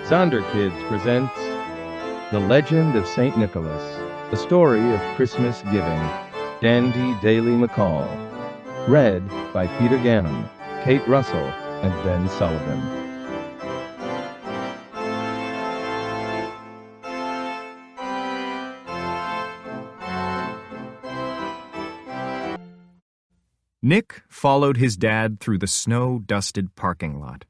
Sonder Kids presents The Legend of St. Nicholas, a story of Christmas giving. Dandy Daly McCall. Read by Peter Gannon, Kate Russell, and Ben Sullivan. Nick followed his dad through the snow-dusted parking lot.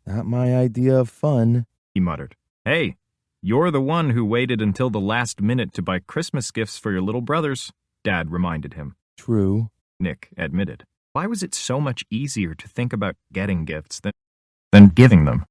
Not my idea of fun, He muttered. Hey, you're the one who waited until the last minute to buy Christmas gifts for your little brothers, Dad reminded him. True. Nick admitted. Why was it so much easier to think about getting gifts than giving them?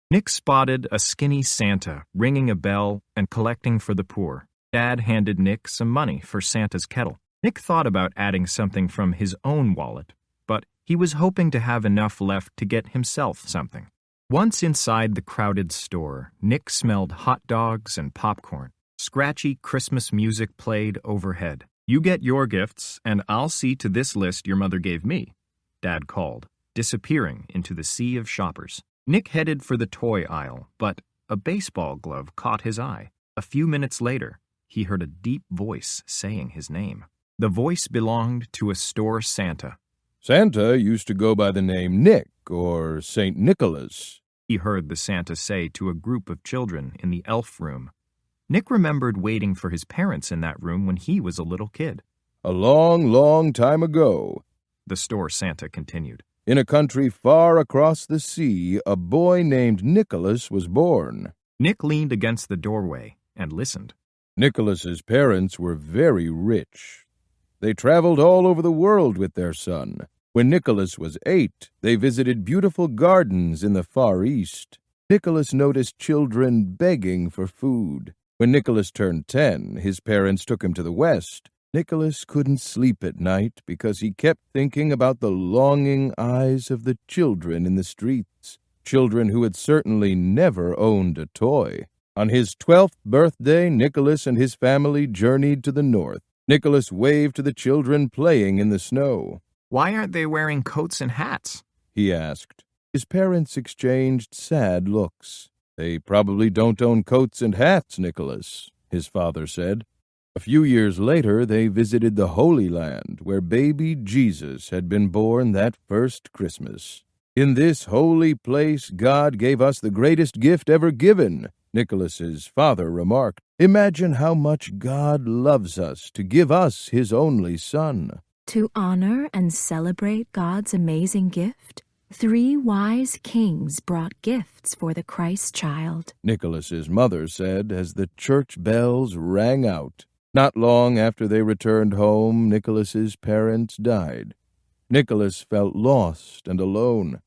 Nick spotted a skinny Santa ringing a bell and collecting for the poor. Dad handed Nick some money for Santa's kettle. Nick thought about adding something from his own wallet, but he was hoping to have enough left to get himself something. Once inside the crowded store, Nick smelled hot dogs and popcorn. Scratchy Christmas music played overhead. You get your gifts, and I'll see to this list your mother gave me, Dad called, disappearing into the sea of shoppers. Nick headed for the toy aisle, but a baseball glove caught his eye. A few minutes later, he heard a deep voice saying his name. The voice belonged to a store Santa. Santa used to go by the name Nick or St. Nicholas, he heard the Santa say to a group of children in the elf room. Nick remembered waiting for his parents in that room when he was a little kid. A long, long time ago, The store Santa continued. In a country far across the sea, a boy named Nicholas was born. Nick leaned against the doorway and listened. Nicholas's parents were very rich. They traveled all over the world with their son. When Nicholas was 8, they visited beautiful gardens in the Far East. Nicholas noticed children begging for food. When Nicholas turned 10, his parents took him to the West. Nicholas couldn't sleep at night because he kept thinking about the longing eyes of the children in the streets, children who had certainly never owned a toy. On his 12th birthday, Nicholas and his family journeyed to the north. Nicholas waved to the children playing in the snow. Why aren't they wearing coats and hats? He asked. His parents exchanged sad looks. They probably don't own coats and hats, Nicholas, his father said. A few years later, they visited the Holy Land, where baby Jesus had been born that first Christmas. In this holy place, God gave us the greatest gift ever given, Nicholas's father remarked. Imagine how much God loves us to give us his only son. To honor and celebrate God's amazing gift, 3 wise kings brought gifts for the Christ child, Nicholas's mother said as the church bells rang out. Not long after they returned home, Nicholas's parents died. Nicholas felt lost and alone.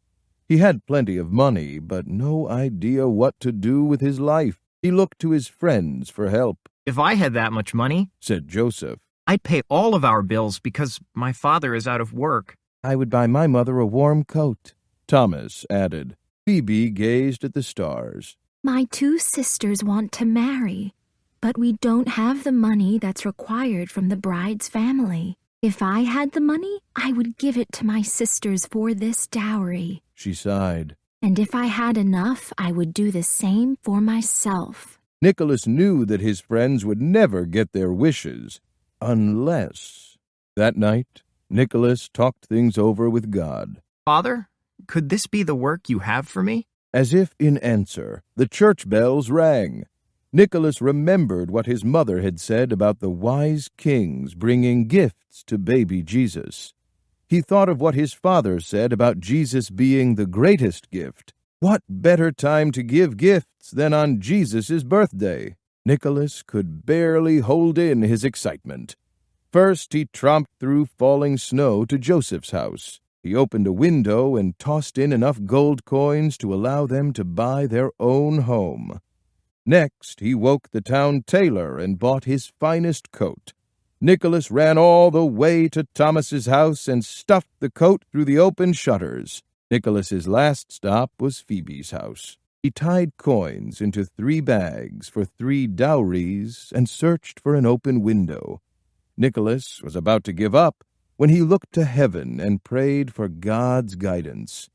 He had plenty of money, but no idea what to do with his life. He looked to his friends for help. If I had that much money, said Joseph, I'd pay all of our bills because my father is out of work. I would buy my mother a warm coat, Thomas added. Phoebe gazed at the stars. My 2 sisters want to marry, but we don't have the money that's required from the bride's family. If I had the money, I would give it to my sisters for this dowry. She sighed. And if I had enough, I would do the same for myself. Nicholas knew that his friends would never get their wishes, unless... That night, Nicholas talked things over with God. Father, could this be the work you have for me? As if in answer, the church bells rang. Nicholas remembered what his mother had said about the wise kings bringing gifts to baby Jesus. He thought of what his father said about Jesus being the greatest gift. What better time to give gifts than on Jesus' birthday? Nicholas could barely hold in his excitement. First, he tromped through falling snow to Joseph's house. He opened a window and tossed in enough gold coins to allow them to buy their own home. Next, he woke the town tailor and bought his finest coat. Nicholas ran all the way to Thomas's house and stuffed the coat through the open shutters. Nicholas's last stop was Phoebe's house. He tied coins into 3 bags for 3 dowries and searched for an open window. Nicholas was about to give up when he looked to heaven and prayed for God's guidance.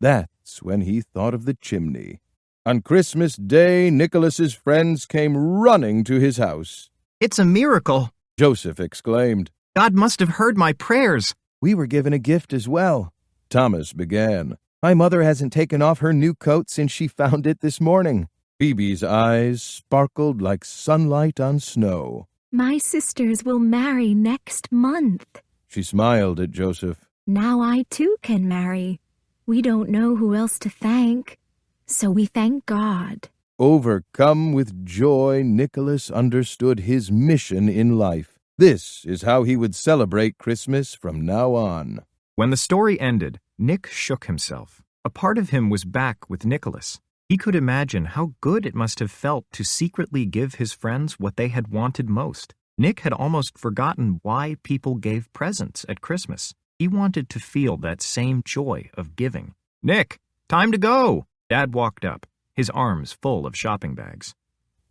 That's when he thought of the chimney. On Christmas Day, Nicholas's friends came running to his house. "It's a miracle!" Joseph exclaimed. "God must have heard my prayers." "We were given a gift as well," Thomas began. "My mother hasn't taken off her new coat since she found it this morning." Phoebe's eyes sparkled like sunlight on snow. My sisters will marry next month. She smiled at Joseph. Now I too can marry. We don't know who else to thank, so we thank God. Overcome with joy, Nicholas understood his mission in life. This is how he would celebrate Christmas from now on. When the story ended, Nick shook himself. A part of him was back with Nicholas. He could imagine how good it must have felt to secretly give his friends what they had wanted most. Nick had almost forgotten why people gave presents at Christmas. He wanted to feel that same joy of giving. "Nick, time to go!" Dad walked up, his arms full of shopping bags.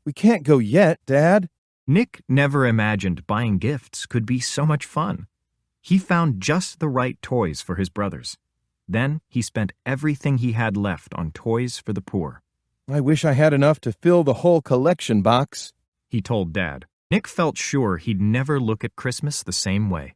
"We can't go yet, Dad." Nick never imagined buying gifts could be so much fun. He found just the right toys for his brothers. Then he spent everything he had left on toys for the poor. "I wish I had enough to fill the whole collection box," he told Dad. Nick felt sure he'd never look at Christmas the same way.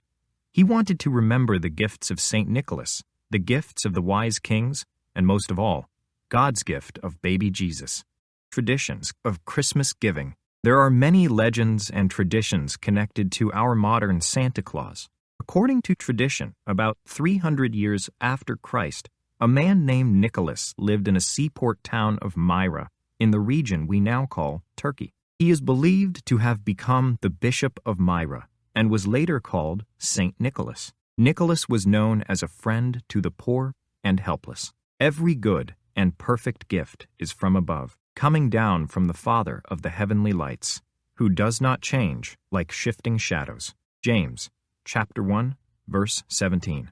He wanted to remember the gifts of St. Nicholas, the gifts of the wise kings, and most of all, God's gift of baby Jesus. Traditions of Christmas giving. There are many legends and traditions connected to our modern Santa Claus. According to tradition, about 300 years after Christ, a man named Nicholas lived in a seaport town of Myra, in the region we now call Turkey. He is believed to have become the Bishop of Myra and was later called Saint Nicholas. Nicholas was known as a friend to the poor and helpless. Every good and perfect gift is from above, coming down from the Father of the heavenly lights, who does not change like shifting shadows. James, chapter 1, verse 17.